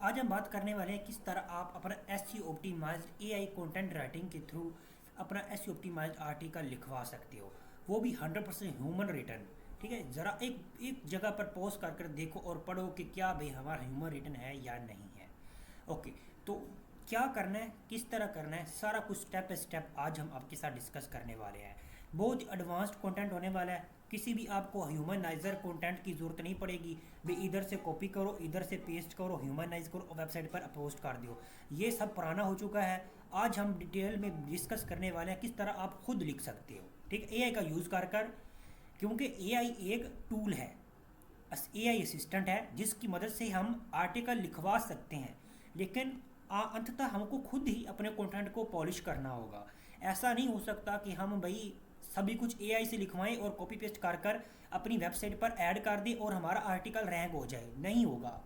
आज हम बात करने वाले हैं किस तरह आप अपना SEO optimised AI content writing के थ्रू अपना एसईओ ऑप्टिमाइज्ड आर्टिकल लिखवा सकते हो, वो भी 100% ह्यूमन रिटर्न। ठीक है, ज़रा एक एक जगह पर पॉज कर देखो और पढ़ो कि क्या भाई हमारा ह्यूमन रिटर्न है या नहीं है। ओके, तो क्या करना है, किस तरह करना है, सारा कुछ स्टेप बाय स्टेप आज हम आपके साथ डिस्कस करने वाले हैं। बहुत एडवांस्ड कंटेंट होने वाला है, किसी भी आपको ह्यूमनाइजर कंटेंट की ज़रूरत नहीं पड़ेगी। भी इधर से कॉपी करो, इधर से पेस्ट करो, ह्यूमनाइज करो और वेबसाइट पर पोस्ट कर दो। ये सब पुराना हो चुका है। आज हम डिटेल में डिस्कस करने वाले हैं किस तरह आप खुद लिख सकते हो, ठीक है, एआई का यूज़ कर क्योंकि एआई एक टूल है, एआई असिस्टेंट है जिसकी मदद से हम आर्टिकल लिखवा सकते हैं। लेकिन अंततः हमको खुद ही अपने कंटेंट को पॉलिश करना होगा। ऐसा नहीं हो सकता कि हम भाई सभी कुछ एआई से लिखवाएं और कॉपी पेस्ट कर अपनी वेबसाइट पर ऐड कर दें और हमारा आर्टिकल रैंक हो जाए। नहीं होगा,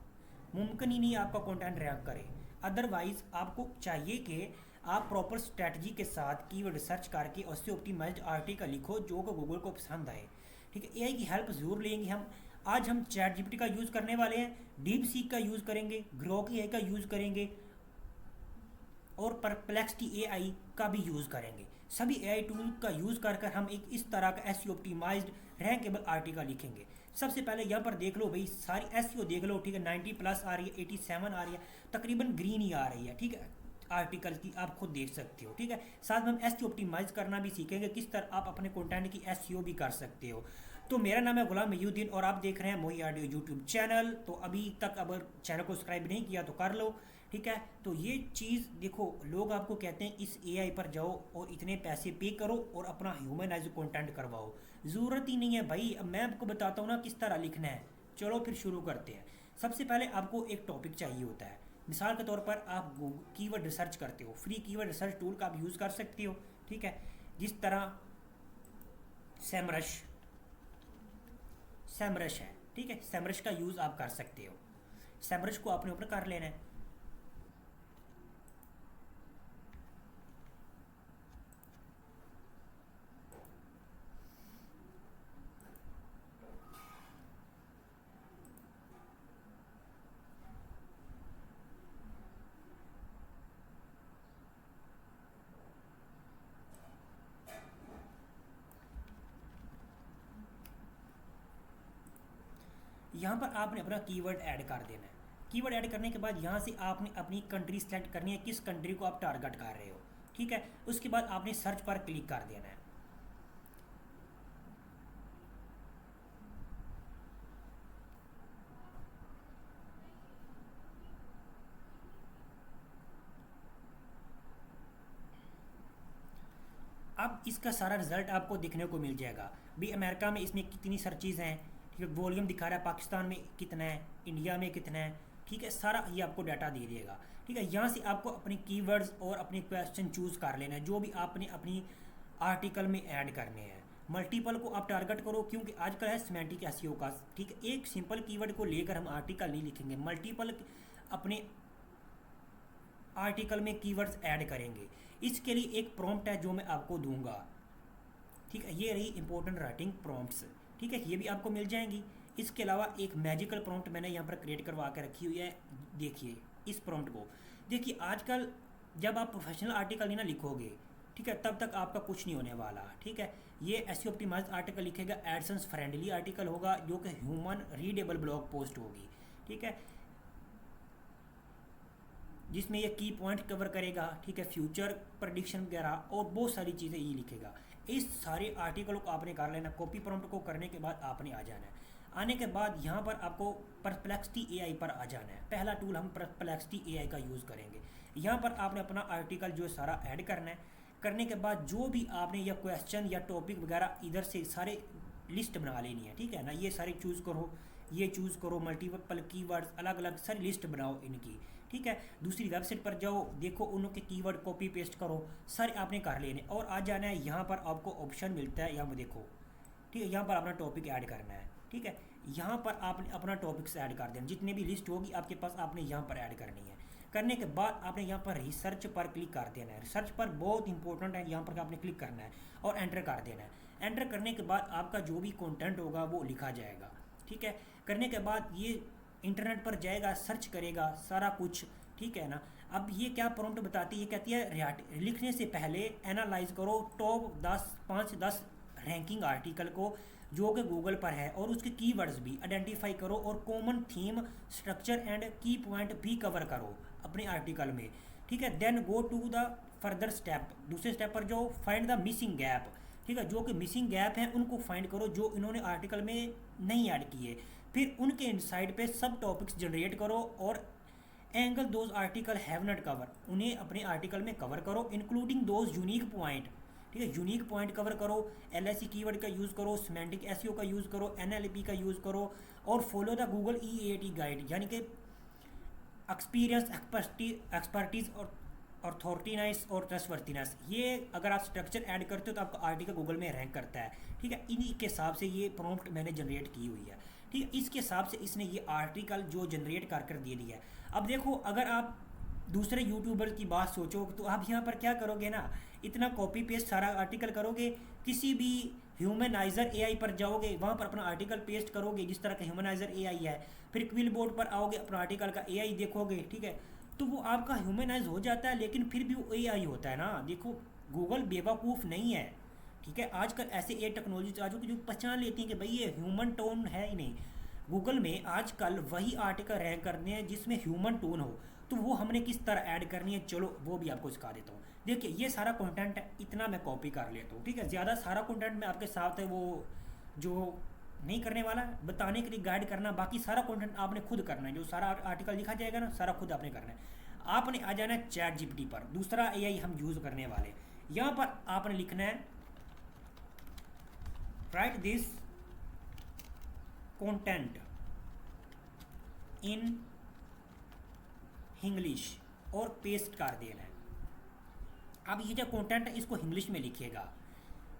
मुमकिन ही नहीं आपका कंटेंट रैंक करे। अदरवाइज आपको चाहिए कि आप प्रॉपर स्ट्रेटजी के साथ कीवर्ड रिसर्च करके उससे ऑप्टिमाइज्ड आर्टिकल लिखो जो कि गूगल को पसंद आए। ठीक है, एआई की हेल्प ज़रूर लेंगे हम। आज हम चैट जीपीटी का यूज़ करने वाले हैं, डीप सीक का यूज़ करेंगे, ग्रोक एआई का यूज़ करेंगे और परप्लेक्सिटी एआई का भी यूज़ करेंगे। सभी एआई टूल का यूज़ कर हम एक इस तरह का एसईओ ऑप्टिमाइज्ड रैंकेबल आर्टिकल लिखेंगे। सबसे पहले यहाँ पर देख लो भाई, सारी एसईओ देख लो। ठीक है, 90 प्लस आ रही है, 87 आ रही है, तकरीबन ग्रीन ही आ रही है। ठीक है, आर्टिकल की आप खुद देख सकते हो। ठीक है, साथ में हम एसईओ ऑप्टिमाइज करना भी सीखेंगे, किस तरह आप अपने कंटेंट की एसईओ भी कर सकते हो। तो मेरा नाम है गुलाम महीउद्दीन और आप देख रहे हैं मोही ऑडियो यूट्यूब चैनल। तो अभी तक अगर चैनल को सब्सक्राइब नहीं किया तो कर लो। ठीक है, तो ये चीज़ देखो, लोग आपको कहते हैं इस एआई पर जाओ और इतने पैसे पे करो और अपना ह्यूमनाइज कंटेंट करवाओ। ज़रूरत ही नहीं है भाई। अब मैं आपको बताता हूँ ना किस तरह लिखना है। चलो फिर शुरू करते हैं। सबसे पहले आपको एक टॉपिक चाहिए होता है। मिसाल के तौर पर आप कीवर्ड रिसर्च करते हो, फ्री कीवर्ड रिसर्च टूल का आप यूज़ कर सकते हो। ठीक है, जिस तरह सेमरश सेमरश है। ठीक है, सेमरश का यूज़ आप कर सकते हो। सेमरश को अपने ऊपर कर लेना है। यहाँ पर आपने अपना कीवर्ड ऐड कर देना है। कीवर्ड ऐड करने के बाद यहाँ से आपने अपनी कंट्री सेलेक्ट करनी है, किस कंट्री को आप टारगेट कर रहे हो। ठीक है, उसके बाद आपने सर्च पर क्लिक कर देना है। अब इसका सारा रिजल्ट आपको दिखने को मिल जाएगा। भी अमेरिका में इसमें कितनी सर्चेज हैं, ठीक है, वॉल्यूम दिखा रहा है, पाकिस्तान में कितना है, इंडिया में कितना है। ठीक है, सारा ये आपको डाटा दे देगा। ठीक है, यहाँ से आपको अपने कीवर्ड्स और अपने क्वेश्चन चूज़ कर लेना है जो भी आपने अपनी आर्टिकल में ऐड करने हैं। मल्टीपल को आप टारगेट करो, क्योंकि आजकल है सिमेंटिक एसईओ का। ठीक है, एक सिंपल कीवर्ड को लेकर हम आर्टिकल नहीं लिखेंगे, मल्टीपल अपने आर्टिकल में कीवर्ड्स ऐड करेंगे। इसके लिए एक प्रॉम्प्ट है जो मैं आपको दूंगा। ठीक है, ये रही इंपॉर्टेंट राइटिंग प्रॉम्प्ट्स। ठीक है, ये भी आपको मिल जाएंगी। इसके अलावा एक मैजिकल प्रॉम्प्ट मैंने यहाँ पर क्रिएट करवा के रखी हुई है। देखिए इस प्रॉम्प्ट को, देखिए आजकल जब आप प्रोफेशनल आर्टिकल नहीं ना लिखोगे, ठीक है, तब तक आपका कुछ नहीं होने वाला। ठीक है, ये एसईओ ऑप्टिमाइज्ड आर्टिकल लिखेगा, एडसेंस फ्रेंडली आर्टिकल होगा जो कि ह्यूमन रीडेबल ब्लॉग पोस्ट होगी। ठीक है, जिसमें ये की पॉइंट कवर करेगा। ठीक है, फ्यूचर प्रडिक्शन वगैरह और बहुत सारी चीज़ें ये लिखेगा। इस सारे आर्टिकल को आपने कर लेना। कॉपी प्रॉम्प्ट को करने के बाद आपने आ जाना है। आने के बाद यहाँ पर आपको परप्लेक्सिटी एआई पर आ जाना है। पहला टूल हम परप्लेक्सिटी एआई का यूज़ करेंगे। यहाँ पर आपने अपना आर्टिकल जो सारा ऐड करना है। करने के बाद जो भी आपने या क्वेश्चन या टॉपिक वगैरह इधर से सारे लिस्ट बना लेनी है। ठीक है ना, ये सारे चूज़ करो, ये चूज़ करो, मल्टीपल कीवर्ड्स अलग अलग सारी लिस्ट बनाओ इनकी। ठीक है, दूसरी वेबसाइट पर जाओ, देखो उनके कीवर्ड कॉपी पेस्ट करो, सारे आपने कर लेने और आ जाना है। यहाँ पर आपको ऑप्शन मिलता है, यहाँ पर देखो। ठीक है, यहाँ पर अपना टॉपिक ऐड करना है। ठीक है, यहाँ पर आपने अपना टॉपिक्स ऐड कर देना, जितने भी लिस्ट होगी आपके पास आपने यहाँ पर ऐड करनी है। करने के बाद आपने यहाँ पर रिसर्च पर क्लिक कर देना है। रिसर्च पर बहुत इंपॉर्टेंट है, यहाँ पर आपने क्लिक करना है और एंटर कर देना है। एंटर करने के बाद आपका जो भी कंटेंट होगा वो लिखा जाएगा। ठीक है, करने के बाद ये इंटरनेट पर जाएगा, सर्च करेगा सारा कुछ, ठीक है ना। अब ये क्या प्रॉम्प्ट बताती है, कहती है लिखने से पहले एनालाइज करो टॉप 5-10 रैंकिंग आर्टिकल को जो कि गूगल पर है, और उसके कीवर्ड्स भी आइडेंटिफाई करो, और common theme, structure and key point भी कवर करो अपने आर्टिकल में, ठीक है। Then go to the further step, दूसरे स्टेप पर जो फाइंड द मिसिंग गैप, ठीक है, जो कि मिसिंग गैप हैं उनको फाइंड करो जो इन्होंने आर्टिकल में नहीं ऐड किए। फिर उनके इनसाइड पे सब टॉपिक्स जनरेट करो और angle those article have not cover, उन्हें अपने आर्टिकल में कवर करो, इंक्लूडिंग दोज यूनिक पॉइंट, ठीक है, यूनिक पॉइंट कवर करो, एलएसई कीवर्ड का यूज़ करो, सिमेंटिक एसईओ का यूज़ करो, एनएलपी का यूज़ करो, और follow the Google EAT guide, यानी कि एक्सपीरियंस, एक्सपर्टीज और ऑथोरिटीनेस और ट्रस्टवर्थीनेस। ये अगर आप स्ट्रक्चर ऐड करते हो तो आपका आर्टिकल गूगल में रैंक करता है, ठीक है। इन्हीं के हिसाब से ये प्रॉम्प्ट मैंने जनरेट की हुई है, ठीक है। इसके हिसाब से इसने ये आर्टिकल जो जनरेट कर दे दिया है। अब देखो, अगर आप दूसरे यूट्यूबर की बात सोचो तो आप यहाँ पर क्या करोगे ना, इतना कॉपी पेस्ट सारा आर्टिकल करोगे, किसी भी ह्यूमनाइजर एआई पर जाओगे, वहाँ पर अपना आर्टिकल पेस्ट करोगे जिस तरह का ह्यूमनाइजर एआई है, फिर क्विल बोर्ड पर आओगे, अपना आर्टिकल का एआई देखोगे, ठीक है, तो वो आपका ह्यूमनाइज हो जाता है, लेकिन फिर भी वो एआई होता है ना। देखो, गूगल बेवकूफ़ नहीं है, ठीक है। आजकल ऐसे ए टेक्नोलॉजी आ चुकी जो पहचान लेती हैं कि भाई ये ह्यूमन टोन है ही नहीं। गूगल में आजकल वही आर्टिकल रैंक करने हैं जिसमें ह्यूमन टोन हो, तो वो हमने किस तरह ऐड करनी है, चलो वो भी आपको सिखा देता हूँ। देखिए, ये सारा कंटेंट है, इतना मैं कॉपी कर लेता हूँ, ठीक है। ज़्यादा सारा कंटेंट मैं आपके साथ है वो जो नहीं करने वाला, बताने के लिए गाइड करना, बाकी सारा कंटेंट आपने खुद करना है। जो सारा आर्टिकल लिखा जाएगा ना, सारा खुद आपने करना है। आपने आ जाना है चैट जीपीटी पर, दूसरा एआई हम यूज़ करने वाले। यहाँ पर आपने लिखना है right this content in English और पेस्ट कर देना है। अब ये जो कंटेंट है इसको इंग्लिश में लिखिएगा,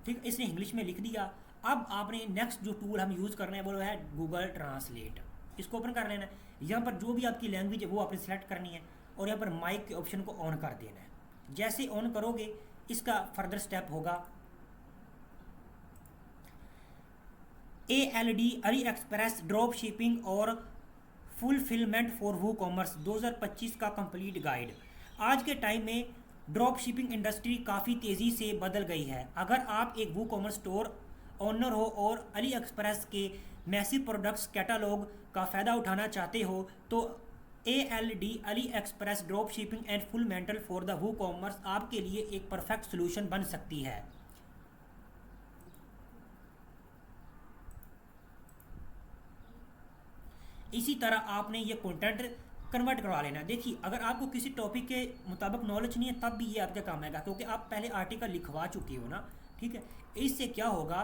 ठीक, इसने इंग्लिश में लिख दिया। अब आपने नेक्स्ट जो टूल हम यूज़ करना है वो है गूगल ट्रांसलेट, इसको ओपन कर लेना है। यहाँ पर जो भी आपकी लैंग्वेज है वो आपने सेलेक्ट करनी है, और यहाँ पर माइक के ऑप्शन को ऑन कर देना है। जैसे ऑन करोगे इसका फर्दर स्टेप होगा ALD AliExpress drop shipping और फुलफिलमेंट फॉर वू कॉमर्स 2025 का कंप्लीट गाइड। आज के टाइम में ड्रॉप शिपिंग इंडस्ट्री काफ़ी तेज़ी से बदल गई है। अगर आप एक वू कॉमर्स स्टोर ओनर हो और अली एक्सप्रेस के मैसिव प्रोडक्ट्स कैटालॉग का फ़ायदा उठाना चाहते हो तो ALD AliExpress drop shipping and fulfilment for the WooCommerce आपके लिए एक परफेक्ट सोल्यूशन बन सकती है। इसी तरह आपने ये कंटेंट कन्वर्ट करवा लेना। देखिए, अगर आपको किसी टॉपिक के मुताबिक नॉलेज नहीं है तब भी ये आपके काम आएगा, क्योंकि आप पहले आर्टिकल लिखवा चुके हो ना, ठीक है। इससे क्या होगा,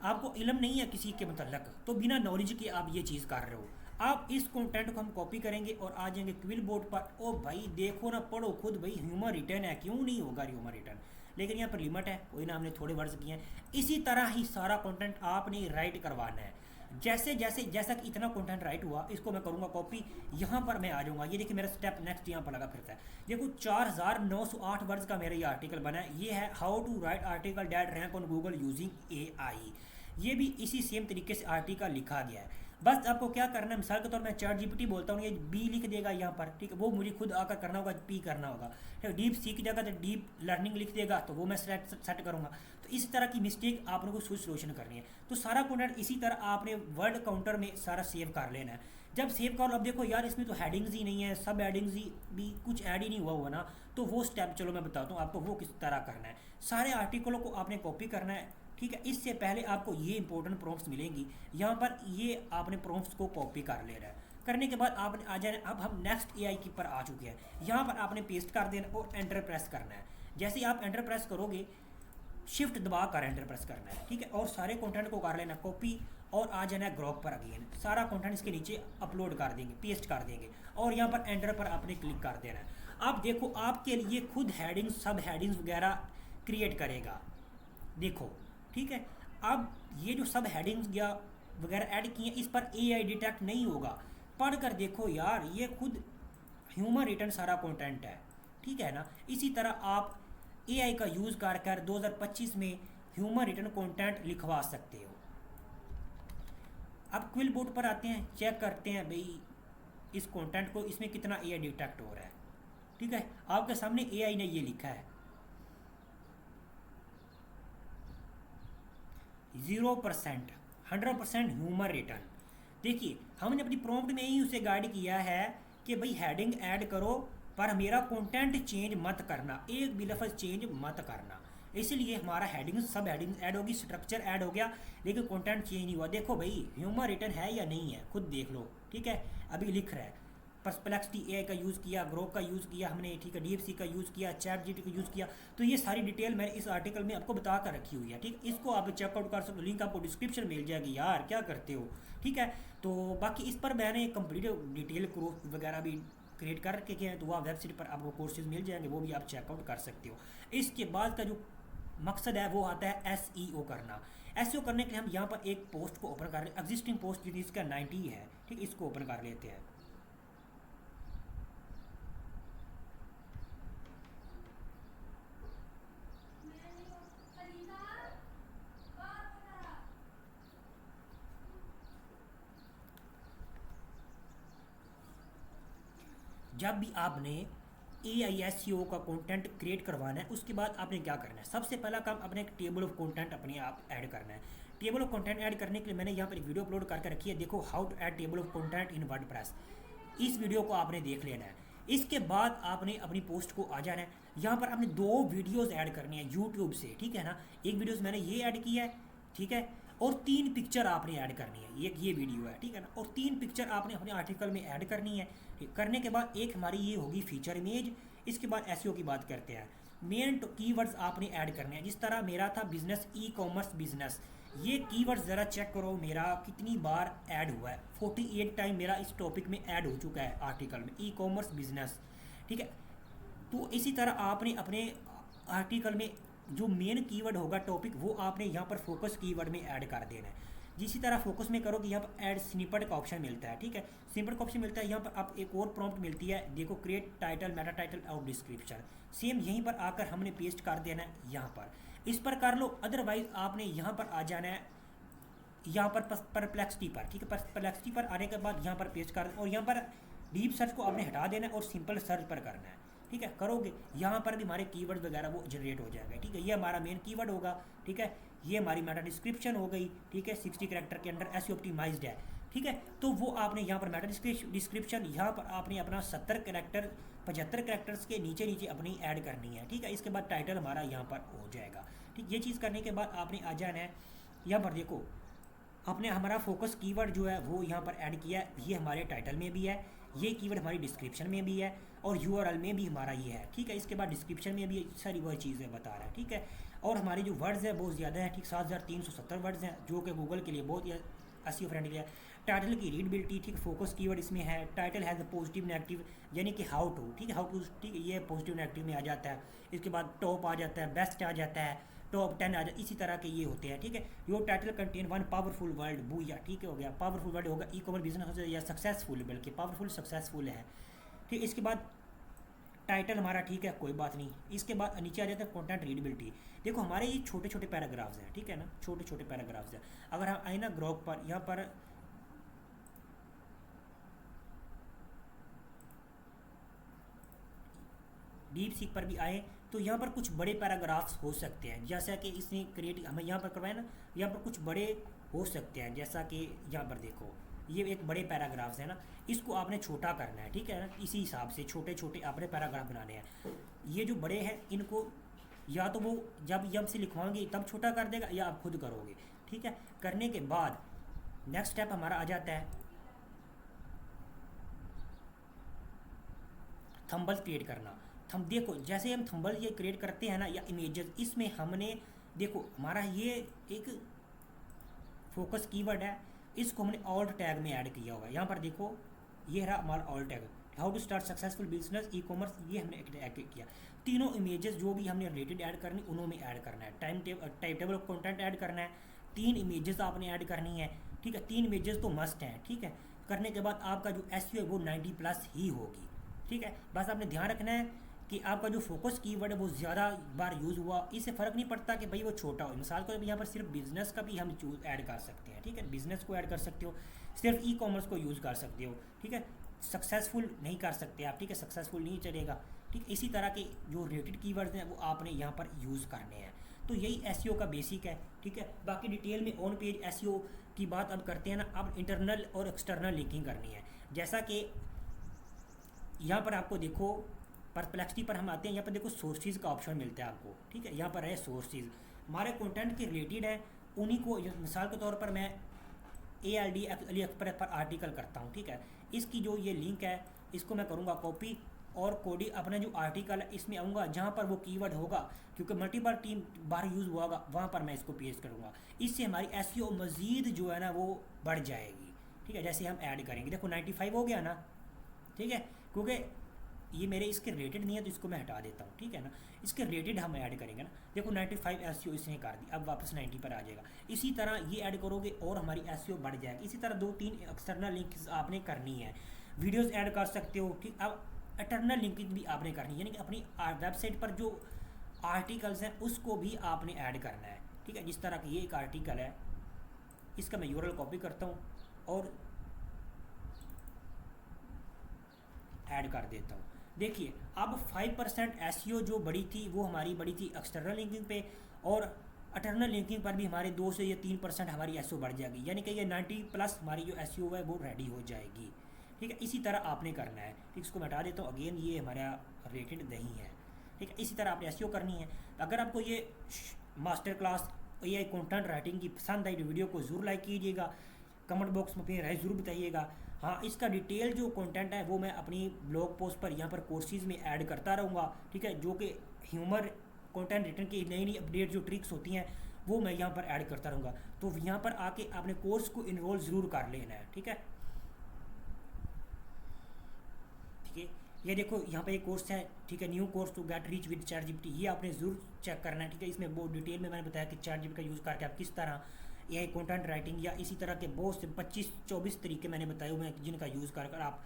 आपको इल्म नहीं है किसी के मतलब, तो बिना नॉलेज के आप ये चीज़ कर रहे हो। आप इस कंटेंट को हम कॉपी करेंगे और आ जाएंगे क्विल बोर्ड पर। ओ भाई देखो ना, पढ़ो खुद भाई, ह्यूमन रिटर्न है, क्यों नहीं होगा ह्यूमन रिटर्न, लेकिन यहाँ पर लिमिट है, कोई ना, हमने थोड़े वर्ड्स किए हैं। इसी तरह ही सारा कंटेंट आपने राइट करवाना है। जैसा कि इतना कंटेंट राइट हुआ, इसको मैं करूँगा कॉपी, यहाँ पर मैं आ जाऊँगा। ये देखिए मेरा स्टेप नेक्स्ट यहाँ पर लगा फिरता है। देखो 4908 वर्ड्स का मेरा ये आर्टिकल बना है। ये है how to write article that rank on Google using AI। ये भी इसी सेम तरीके से आर्टिकल लिखा गया है। बस आपको क्या करना है, मिसाल के तौर मैं चैट जीपीटी बोलता हूँ, ये B लिख देगा यहाँ पर, ठीक है, वो मुझे खुद आकर करना होगा, P करना होगा, ठीक है। डीप सीख जाएगा तो डीप लर्निंग लिख देगा, तो वो मैं सेट करूँगा। तो इस तरह की मिस्टेक आप लोगों को सोल्यूशन करनी है। तो सारा कंटेंट इसी तरह आपने वर्ड काउंटर में सारा सेव कर लेना है। जब सेव करो, अब देखो यार इसमें तो हेडिंग्स ही नहीं है, सब हेडिंग्स ही भी कुछ ऐड ही नहीं हुआ ना, तो वो स्टेप चलो मैं बताता हूँ आपको वो किस तरह करना है। सारे आर्टिकलों को आपने कॉपी करना है, ठीक है। इससे पहले आपको ये इंपॉर्टेंट प्रॉम्प्ट्स मिलेंगी, यहाँ पर ये आपने प्रॉम्प्ट्स को कॉपी कर लेना है। करने के बाद आपने आ जाना, अब हम नेक्स्ट AI की पर आ चुके हैं। यहाँ पर आपने पेस्ट कर देना और एंटर प्रेस करना है। जैसे ही आप एंटर प्रेस करोगे, शिफ्ट दबा कर एंटर प्रेस करना है, ठीक है, और सारे कंटेंट को कर लेना कॉपी, और आ जाना है ग्रॉक पर अगेन, सारा कंटेंट इसके नीचे अपलोड कर देंगे, पेस्ट कर देंगे, और यहाँ पर एंटर पर आपने क्लिक कर देना है। अब देखो आपके लिए खुद हेडिंग्स, सब हेडिंग्स वगैरह क्रिएट करेगा, देखो, ठीक है। अब ये जो सब हेडिंग्स या वगैरह ऐड किए इस पर AI डिटेक्ट नहीं होगा। पढ़ कर देखो यार, ये खुद ह्यूमन रिटर्न सारा कंटेंट है, ठीक है ना। इसी तरह आप AI का यूज़ कर 2025 में ह्यूमन रिटर्न कंटेंट लिखवा सकते हो। अब क्विल बोर्ड पर आते हैं, चेक करते हैं भाई इस कंटेंट को, इसमें कितना एआई डिटेक्ट हो रहा है। ठीक है, आपके सामने एआई ने ये लिखा है 0%, 100% ह्यूमन रिटर्न। देखिए हमने अपनी प्रॉम्प्ट में ही उसे गाइड किया है कि भाई हेडिंग ऐड करो पर मेरा कंटेंट चेंज मत करना, एक भी लफ्ज़ चेंज मत करना। इसलिए हमारा हेडिंग सब हेडिंग ऐड होगी, स्ट्रक्चर ऐड हो गया, लेकिन कंटेंट चेंज नहीं हुआ। देखो भाई ह्यूमन रिटर्न है या नहीं है, खुद देख लो। ठीक है, अभी लिख रहा है परप्लेक्सिटी एआई का यूज़ किया, ग्रोक का यूज़ किया हमने, ठीक है, डीएफसी का यूज़ किया, चैट जीटी का यूज़ किया। तो ये सारी डिटेल मैंने इस आर्टिकल में आपको बता कर रखी हुई है। ठीक, इसको आप चेकआउट कर सकते हो, लिंक आपको डिस्क्रिप्शन मिल जाएगी। यार क्या करते हो। ठीक है, तो बाकी इस पर मैंने कंप्लीट डिटेल कोर्स वगैरह भी क्रिएट कर रखे हैं, तो वहाँ वेबसाइट पर आपको कोर्सेज मिल जाएंगे, वो भी आप चेकआउट कर सकते हो। इसके बाद का जो मकसद है वो आता है एसईओ करना। एसईओ करने के लिए हम यहाँ पर एक पोस्ट को ओपन कर लें, एग्जिस्टिंग पोस्ट जिसका 90 है। ठीक, इसको ओपन कर लेते हैं। जब भी आपने AISEO का कंटेंट क्रिएट करवाना है, उसके बाद आपने क्या करना है, सबसे पहला काम अपने एक टेबल ऑफ कंटेंट अपने आप ऐड करना है। टेबल ऑफ कंटेंट ऐड करने के लिए मैंने यहाँ पर एक वीडियो अपलोड करके रखी है, देखो how to add table of content in WordPress. इस वीडियो को आपने देख लेना है। इसके बाद आपने अपनी पोस्ट को आ जाना है। यहाँ पर आपने 2 वीडियोज़ ऐड करनी है यूट्यूब से। ठीक है ना, एक वीडियोज़ मैंने ये ऐड किया है। ठीक है, और 3 पिक्चर आपने ऐड करनी है, एक ये वीडियो है। ठीक है ना, और 3 पिक्चर आपने अपने आर्टिकल में ऐड करनी है। करने के बाद एक हमारी ये होगी फीचर इमेज। इसके बाद एसईओ की बात करते हैं। मेन कीवर्ड्स आपने ऐड करने हैं, जिस तरह मेरा था बिजनेस, ई कॉमर्स बिजनेस। ये कीवर्ड्स ज़रा चेक करो मेरा कितनी बार ऐड हुआ है। 48 टाइम मेरा इस टॉपिक में ऐड हो चुका है आर्टिकल में, ई कॉमर्स बिजनेस। ठीक है, तो इसी तरह आपने अपने आर्टिकल में जो मेन कीवर्ड होगा टॉपिक, वो आपने यहाँ पर फोकस कीवर्ड में ऐड कर देना है। जिसी तरह फोकस में करोगे, यहाँ पर ऐड स्निपेट का ऑप्शन मिलता है। ठीक है, स्निपेट का ऑप्शन मिलता है। यहाँ पर आप एक और प्रॉम्प्ट मिलती है, देखो क्रिएट टाइटल, मेटा टाइटल और डिस्क्रिप्शन। सेम यहीं पर आकर हमने पेस्ट कर देना है यहाँ पर, इस पर कर लो। अदरवाइज आपने यहाँ पर आ जाना है, यहाँ पर परप्लेक्सिटी पर। ठीक है, परप्लेक्सिटी पर आने के बाद यहाँ पर पेस्ट कर, और यहाँ पर डीप सर्च को आपने हटा देना है और सिंपल सर्च पर करना है। ठीक है, करोगे यहाँ पर भी हमारे कीवर्ड वगैरह वो जनरेट हो जाएगा। ठीक है, ये हमारा मेन कीवर्ड होगा। ठीक है, ये हमारी मेटा डिस्क्रिप्शन हो गई। ठीक है, 60 कैरेक्टर के अंदर एसईओ ऑप्टिमाइज्ड है। ठीक है, तो वो आपने यहाँ पर मेटा डिस्क्रिप्शन, यहाँ पर आपने अपना 70 कैरेक्टर 75 कैरेक्टर्स के नीचे नीचे अपनी ऐड करनी है। ठीक है, इसके बाद टाइटल हमारा यहाँ पर हो जाएगा। ठीक, ये चीज़ करने के बाद आपने आ जाना है यहाँ पर, देखो आपने हमारा फोकस कीवर्ड जो है वो यहाँ पर ऐड किया है। ये हमारे टाइटल में भी है, ये कीवर्ड हमारी डिस्क्रिप्शन में भी है, और यूआरएल में भी हमारा ये है। ठीक है, इसके बाद डिस्क्रिप्शन में भी सारी वही चीज़ें बता रहा है। ठीक है, और हमारी जो वर्ड्स है बहुत ज़्यादा है। ठीक, 7370 वर्ड्स हैं, जो कि गूगल के लिए बहुत ही एसईओ फ्रेंडली है। टाइटल की रीडबिलिटी, ठीक, फोकस कीवर्ड इसमें है। टाइटल हैज़ पॉजिटिव नेगेटिव, यानी कि हाउ टू। ठीक है, हाउ टू, ठीक है, ये पॉजिटिव नेगेटिव में आ जाता है। इसके बाद टॉप आ जाता है, बेस्ट आ जाता है, टॉप 10 आ जाए, इसी तरह के ये होते हैं। ठीक है, your title contain 1 powerful word, बूया। ठीक है, हो गया पावरफुल वर्ड, होगा ई कॉमर्स बिजनेस या सक्सेसफुल, बल्कि पावरफुल सक्सेसफुल है। ठीक, इसके बाद टाइटल हमारा, ठीक है, कोई बात नहीं। इसके बाद नीचे आ जाता है कंटेंट रीडेबिलिटी। देखो हमारे ये छोटे छोटे पैराग्राफ्स हैं। ठीक है ना, छोटे छोटे पैराग्राफ्स हैं। अगर हम आए ना ग्रोक पर, यहाँ पर डीप सीक पर भी आए, तो यहाँ पर कुछ बड़े पैराग्राफ्स हो सकते हैं, जैसा कि इसने क्रिएट हमें यहाँ पर करवाया ना, यहाँ पर कुछ बड़े हो सकते हैं। जैसा कि यहाँ पर देखो, ये एक बड़े पैराग्राफ्स है ना, इसको आपने छोटा करना है। ठीक है ना, इसी हिसाब से छोटे छोटे आपने पैराग्राफ बनाने हैं। ये जो बड़े हैं इनको या तो वो जब से लिखवाएंगे तब छोटा कर देगा, या आप खुद करोगे। ठीक है, करने के बाद नेक्स्ट स्टेप हमारा आ जाता है थंबल क्रिएट करना। देखो जैसे हम थंबल ये क्रिएट करते हैं ना, या इमेजेस, इसमें हमने देखो हमारा ये एक फोकस कीवर्ड है, इसको हमने ऑल्ट टैग में ऐड किया हुआ है। यहाँ पर देखो ये रहा हमारा alt tag, how to start successful business ecommerce, ये हमने ऐड किया। तीनों इमेजेस जो भी हमने रिलेटेड ऐड करनी, उन्होंने ऐड करना है। Time table of content add करना है, 3 इमेजेस आपने ऐड करनी है। ठीक है, 3 इमेजेस तो मस्ट हैं। ठीक है, करने के बाद आपका जो एसईओ है वो 90+ ही होगी। ठीक है, बस आपने ध्यान रखना है कि आपका जो फोकस कीवर्ड है वो ज़्यादा बार यूज़ हुआ, इससे फ़र्क नहीं पड़ता कि भाई वो छोटा हो। मिसाल को यहाँ पर सिर्फ बिजनेस का भी हम चूज ऐड कर सकते हैं, ठीक है, बिजनेस को ऐड कर सकते हो, सिर्फ ई कॉमर्स को यूज़ कर सकते हो, ठीक है। सक्सेसफुल नहीं कर सकते आप, ठीक है, सक्सेसफुल नहीं चलेगा, ठीक। इसी तरह के जो रिलेटेड कीवर्ड्स हैं वो आपने यहाँ पर यूज़ करने हैं। तो यही एसईओ का बेसिक है, ठीक है। बाकी डिटेल में ऑन पेज एसईओ की बात अब करते हैं ना। अब इंटरनल और एक्सटर्नल लिंकिंग करनी है। जैसा कि यहाँ पर आपको देखो, परप्लेक्सिटी पर हम आते हैं, यहाँ पर देखो सोर्सेज का ऑप्शन मिलता है आपको, ठीक है। यहाँ पर है सोर्सेज, हमारे कंटेंट के रिलेटेड है, उन्हीं को मिसाल के तौर पर मैं ALD अली एक्सप्रेस पर आर्टिकल करता हूँ, ठीक है। इसकी जो ये लिंक है इसको मैं करूँगा कॉपी, और कोडी अपना जो आर्टिकल है इसमें आऊँगा जहाँ पर वो कीवर्ड होगा, क्योंकि मल्टीपल टीम बार यूज़ हुआ होगा, वहाँ पर मैं इसको पेस्ट करूँगा। इससे हमारी एसईओ मज़ीद जो है ना वो बढ़ जाएगी, ठीक है। जैसे हम ऐड करेंगे, देखो 95 हो गया ना, ठीक है, क्योंकि ये मेरे इसके रिलेटेड नहीं है तो इसको मैं हटा देता हूँ, ठीक है ना। इसके रिलेटेड हम ऐड करेंगे ना, देखो 95 एसईओ इसने कर दी, अब वापस 90 पर आ जाएगा। इसी तरह ये ऐड करोगे और हमारी एसईओ बढ़ जाएगी। इसी तरह 2-3 एक्सटर्नल लिंक्स आपने करनी है, वीडियोस ऐड कर सकते हो, ठीक। अब इंटरनल लिंकिंग भी आपने करनी है, यानी कि अपनी वेबसाइट पर जो आर्टिकल्स हैं उसको भी आपने ऐड करना है, ठीक है। जिस तरह की ये एक आर्टिकल है, इसका मैं यूआरएल कॉपी करता हूँ और ऐड कर देता हूँ। देखिए अब 5% एसईओ जो बड़ी थी वो हमारी बड़ी थी एक्सटर्नल लिंकिंग पे, और इंटरनल लिंकिंग पर भी हमारे 2 से या 3% हमारी एसईओ बढ़ जाएगी, यानी कि ये 90+ हमारी जो एसईओ है वो रेडी हो जाएगी, ठीक है। इसी तरह आपने करना है, ठीक। इसको मैं हटा देता हूँ, अगेन ये हमारा रिलेटेड नहीं है, ठीक है। इसी तरह आपने एसईओ करनी है। अगर आपको ये master class AI content writing की पसंद आई तो वीडियो को ज़रूर लाइक कीजिएगा, कमेंट बॉक्स में अपनी राय ज़रूर बताइएगा। हाँ, इसका डिटेल जो कंटेंट है वो मैं अपनी ब्लॉग पोस्ट पर यहाँ पर कोर्सेज में ऐड करता रहूँगा, ठीक है। जो कि ह्यूमर कंटेंट रिटर्न की नई नई अपडेट जो ट्रिक्स होती हैं वो मैं यहाँ पर ऐड करता रहूँगा। तो यहाँ पर आके आपने कोर्स को इनरोल ज़रूर कर लेना है, ठीक है। ठीक है, ये देखो यहाँ पे एक कोर्स है, ठीक है, new course to get rich with ChatGPT, ये आपने ज़रूर चेक करना है, ठीक है। इसमें बहुत डिटेल में मैंने बताया कि ChatGPT का यूज़ करके आप किस तरह AI कंटेंट राइटिंग या इसी तरह के बहुत से 25-24 तरीके मैंने बताए हुए हैं जिनका यूज़ कर आप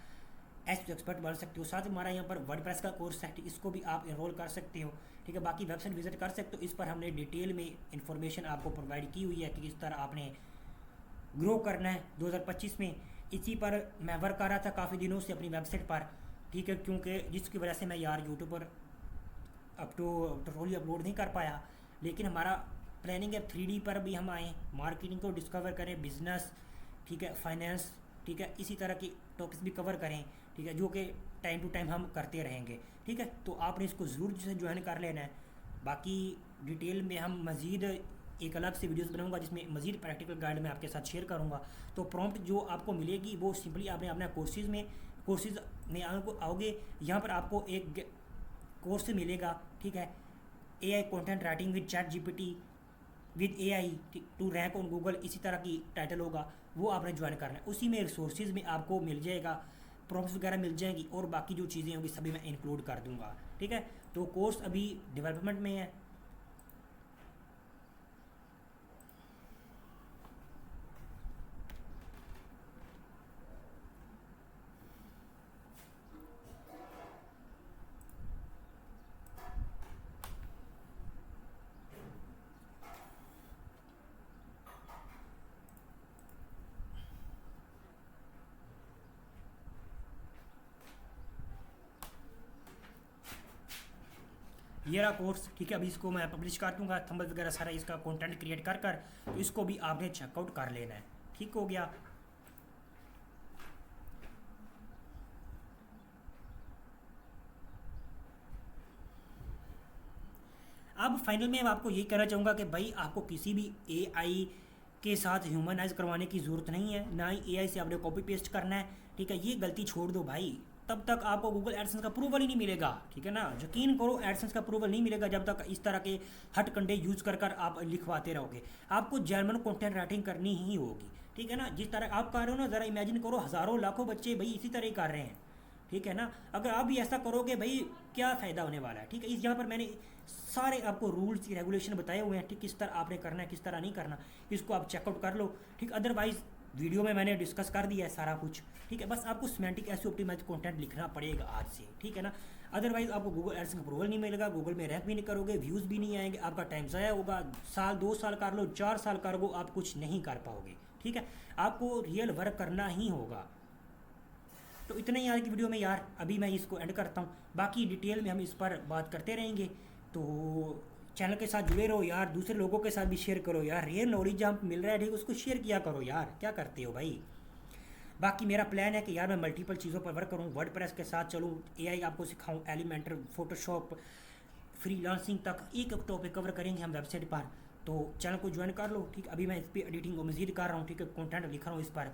एस एक्सपर्ट बन सकते हो। साथ ही हमारा यहाँ पर वर्डप्रेस का कोर्स है, इसको भी आप एनरोल कर सकते हो, ठीक है। बाकी वेबसाइट विजिट कर सकते हो, इस पर हमने डिटेल में इंफॉर्मेशन आपको प्रोवाइड की हुई है कि किस तरह आपने ग्रो करना है 2025 में। इसी पर मैं वर्क कर रहा था काफ़ी दिनों से अपनी वेबसाइट पर, ठीक है, क्योंकि जिसकी वजह से मैं यार यूट्यूब पर ट्यूटोरियल अपलोड नहीं कर पाया। लेकिन हमारा प्लानिंग है 3D पर भी हम आएँ, मार्केटिंग को डिस्कवर करें, बिजनेस, ठीक है, फाइनेंस, ठीक है, इसी तरह की टॉपिक्स भी कवर करें, ठीक है, जो कि टाइम टू टाइम हम करते रहेंगे, ठीक है। तो आपने इसको ज़रूर जो ज्वाइन कर लेना है। बाकी डिटेल में हम मज़ीद एक अलग से वीडियोस बनाऊंगा जिसमें मज़ीद प्रैक्टिकल गाइड मैं आपके साथ शेयर करूंगा। तो प्रॉम्प्ट जो आपको मिलेगी वो सिंपली आपने अपना कोर्सेज़ में आओगे, यहाँ पर आपको एक कोर्स मिलेगा, ठीक है, AI content writing with ChatGPT with AI to rank on Google, इसी तरह की टाइटल होगा, वो आपने ज्वाइन करना है। उसी में रिसोर्सेज में आपको मिल जाएगा, प्रॉम्प्ट्स वगैरह मिल जाएंगी, और बाकी जो चीज़ें होंगी सभी मैं इंक्लूड कर दूंगा, ठीक है। तो कोर्स अभी डेवलपमेंट में है। ये रहा कोर्स, ठीक है। अभी इसको मैं पब्लिश कर दूंगा, थंबनेल वगैरह सारा इसका कंटेंट क्रिएट कर कर, तो इसको भी आपने चेकआउट कर लेना है, ठीक हो गया। अब फाइनल में मैं आपको यही कहना चाहूँगा कि भाई आपको किसी भी AI के साथ ह्यूमनाइज करवाने की ज़रूरत नहीं है, ना ही AI से आपने कॉपी पेस्ट करना है, ठीक है। ये गलती छोड़ दो भाई, तब तक आपको गूगल एडसेंस का अप्रूवल ही नहीं मिलेगा, ठीक है ना। यकीन करो, एडसेंस का अप्रूवल नहीं मिलेगा जब तक इस तरह के हट कंडे यूज़ कर कर आप लिखवाते रहोगे। आपको जेन्युइन कंटेंट राइटिंग करनी ही होगी, ठीक है ना। जिस तरह आप कर रहे हो ना, ज़रा इमेजिन करो हज़ारों लाखों बच्चे भाई इसी तरह ही कर रहे हैं, ठीक है ना। अगर आप भी ऐसा करोगे भाई क्या फ़ायदा होने वाला है, ठीक है। इस यहाँ पर मैंने सारे आपको रूल्स रेगुलेशन बताए हुए हैं, ठीक, किस तरह आपने करना है, किस तरह नहीं करना, इसको आप चेकआउट कर लो, ठीक। अदरवाइज़ वीडियो में मैंने डिस्कस कर दिया है सारा कुछ, ठीक। ठीक है, बस आपको सिमेंटिक एसईओ ऑप्टिमाइज कंटेंट लिखना पड़ेगा आज से, ठीक है ना। अदरवाइज आपको गूगल एडसेंस अप्रूवल नहीं मिलेगा, गूगल में रैंक भी नहीं करोगे, व्यूज़ भी नहीं आएंगे, आपका टाइम ज़ाया होगा। साल 2 साल कर लो, 4 साल कर लो, आप कुछ नहीं कर पाओगे, ठीक है। आपको रियल वर्क करना ही होगा। तो इतना ही आज की वीडियो में यार, अभी मैं इसको एंड करता हूँ, बाकी डिटेल में हम इस पर बात करते रहेंगे। तो चैनल के साथ जुड़े रहो यार, दूसरे लोगों के साथ भी शेयर करो यार, रियल नॉलेज जहाँ मिल रहा है ठीक, उसको शेयर किया करो यार, क्या करते हो भाई। बाकी मेरा प्लान है कि यार मैं मल्टीपल चीज़ों पर वर्क करूँ, वर्डप्रेस के साथ चलूँ, एआई आपको सिखाऊँ, एलिमेंटर, फोटोशॉप, फ्रीलांसिंग तक एक टॉपिक कवर करेंगे हम वेबसाइट पर। तो चैनल को ज्वाइन कर लो, ठीक। अभी मैं इस पर एडिटिंग को मज़ीद कर रहा हूँ, ठीक है, कंटेंट लिख रहा हूँ इस पर।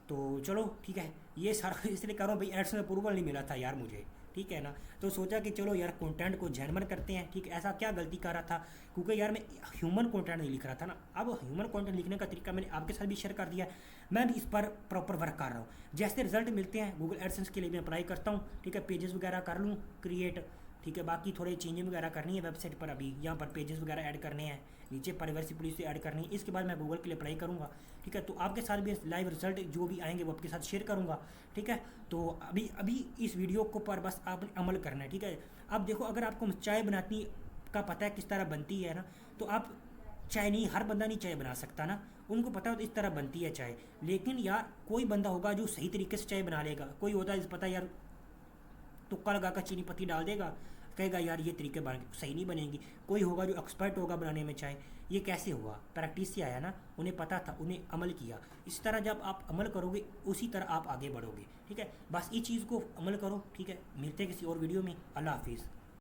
तो चलो ठीक है, ये सारा इसलिए कर रहा हूँ भाई, एड्स में अप्रूवल नहीं मिला था यार मुझे, ठीक है ना। तो सोचा कि चलो यार कंटेंट को जेन्युइन करते हैं, ठीक है। ऐसा क्या गलती कर रहा था, क्योंकि यार मैं ह्यूमन कंटेंट नहीं लिख रहा था ना। अब ह्यूमन कंटेंट लिखने का तरीका मैंने आपके साथ भी शेयर कर दिया, मैं भी इस पर प्रॉपर वर्क कर रहा हूँ। जैसे रिजल्ट मिलते हैं गूगल एडसेंस के लिए मैं अप्लाई करता हूँ, ठीक है, पेजेस वगैरह कर लूँ क्रिएट, ठीक है। बाकी थोड़े चेंजिंग वगैरह करनी है वेबसाइट पर, अभी यहाँ पर पेजेस वगैरह ऐड करने हैं, नीचे प्राइवेसी पॉलिसी ऐड करनी है, इसके बाद मैं गूगल के लिए अप्लाई करूँगा, ठीक है। तो आपके साथ भी लाइव रिजल्ट जो भी आएंगे वो आपके साथ शेयर करूँगा, ठीक है। तो अभी इस वीडियो को पर बस आपने अमल करना है, ठीक है। अब देखो, अगर आपको चाय बनानी का पता है किस तरह बनती है ना, तो आप चाय नहीं, हर बंदा नहीं चाय बना सकता ना, उनको पता हो तो इस तरह बनती है चाय। लेकिन यार कोई बंदा होगा जो सही तरीके से चाय बना लेगा, कोई होता है पता यार तुक्का लगा कर चीनी पत्ती डाल देगा, कहेगा यार ये तरीके बन सही नहीं बनेंगी। कोई होगा जो एक्सपर्ट होगा बनाने में चाय, ये कैसे हुआ, प्रैक्टिस से आया ना, उन्हें पता था, उन्हें अमल किया। इस तरह जब आप अमल करोगे उसी तरह आप आगे बढ़ोगे, ठीक है। बस इस चीज़ को अमल करो, ठीक है। मिलते हैं किसी और वीडियो में, अल्लाह हाफिज़।